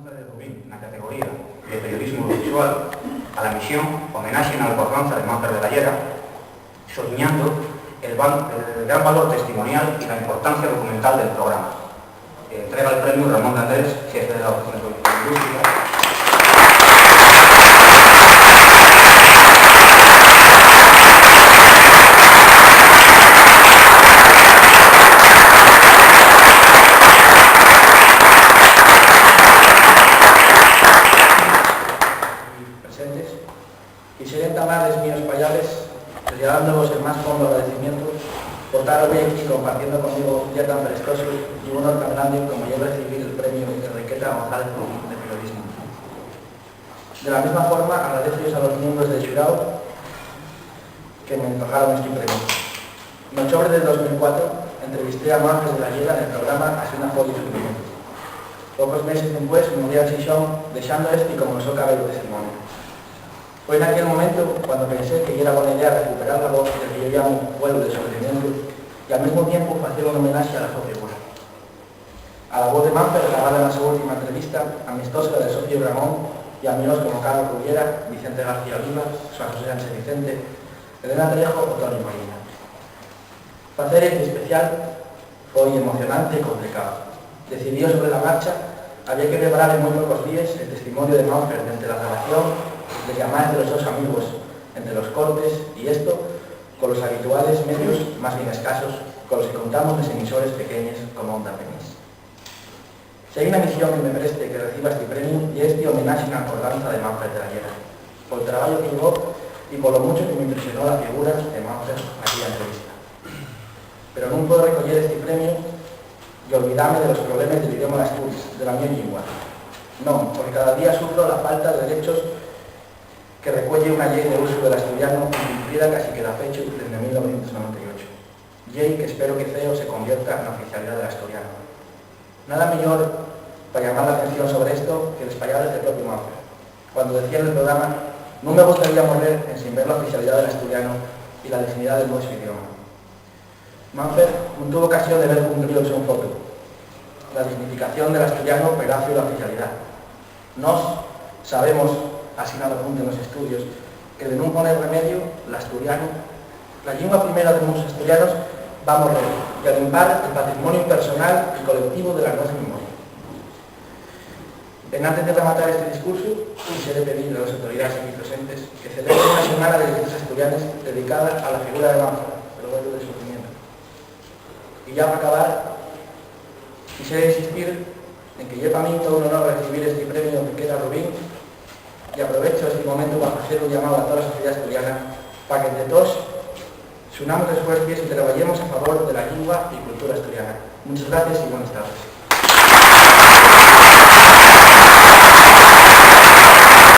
Manfred de Rubín, na categoría de periodismo visual, a la misión homenaxe na importancia de Manfred de la Llera, soñando el gran valor testimonial y la importancia documental del programa. Entrega el premio Ramón de Andrés, jefe de la Oficina de Industria. Quisiera entablar míos payales, trasladándolos el más fondo agradecimiento por estar hoy aquí compartiendo conmigo un día tan prestoso y un honor tan grande como yo recibir el premio Enriqueta González de Periodismo. De la misma forma, agradezco a los miembros del jurado que me otorgaron este premio. En octubre de 2004 entrevisté a Manfred de la Llera en el programa Así una folla y sufrimiento. Pocos meses después me murió a Xixón, dejando este como su cabello testimonio. Fue en aquel momento cuando pensé que era buena idea recuperar la voz del que yo llamo vuelo de sufrimiento y al mismo tiempo hacer un homenaje a la su figura. A la voz de Manfred, grabada en su última entrevista, amistosa del socio Ramón y amigos como Carlos Rubiera, Vicente García Oliva, Juan José Sánchez Vicente, Elena Trejo o Toni Marina. Hacer este especial fue emocionante y complicado. Decidió sobre la marcha, había que preparar en muy pocos días el testimonio de Manfred entre la grabación, de llamadas de los dos amigos, entre los cortes y esto, con los habituales medios más bien escasos, con los que contamos los emisores pequeños como Onda Penis. Si hay una misión que me preste que reciba este premio y este homenaje en acordanza de Manfred de la Llera, por el trabajo que llevó y por lo mucho que me impresionó la figura de Manfred aquí en la entrevista. Pero no puedo recoger este premio y olvidarme de los problemas del idioma de Asturias, de la mi lengua. No, porque cada día sufro la falta de derechos que recuelle una ley de uso del asturiano incumplida casi que la fecha desde 1998. Ley que espero que CEO se convierta en la oficialidad del asturiano. Nada mejor para llamar la atención sobre esto que los payales del propio Manfred. Cuando decía en el programa, no me gustaría morir sin ver la oficialidad del asturiano y la dignidad del nuestro idioma. Manfred no tuvo ocasión de ver cumplido en su foto la dignificación del asturiano pedazo de la oficialidad. Nos sabemos, así nada apunte en los estudios, que de no poner remedio, l'asturiano, la lengua primera de los asturianos va a morir y a limpar el patrimonio personal y colectivo de la nuestra memoria. Antes de rematar este discurso, quisiera pedir a las autoridades aquí presentes que celebren una semana de letras asturianas dedicada a la figura de Manfred, pero vuelvo de sufrimiento. Y ya para acabar, quisiera insistir en que lleva a mí todo un honor recibir este premio Enriqueta Rubín y aprovecho este momento para hacer un llamado a toda la sociedad asturiana para que entre todos unamos esfuerzos y trabajemos a favor de la lengua y cultura asturiana. Muchas gracias y buenas tardes.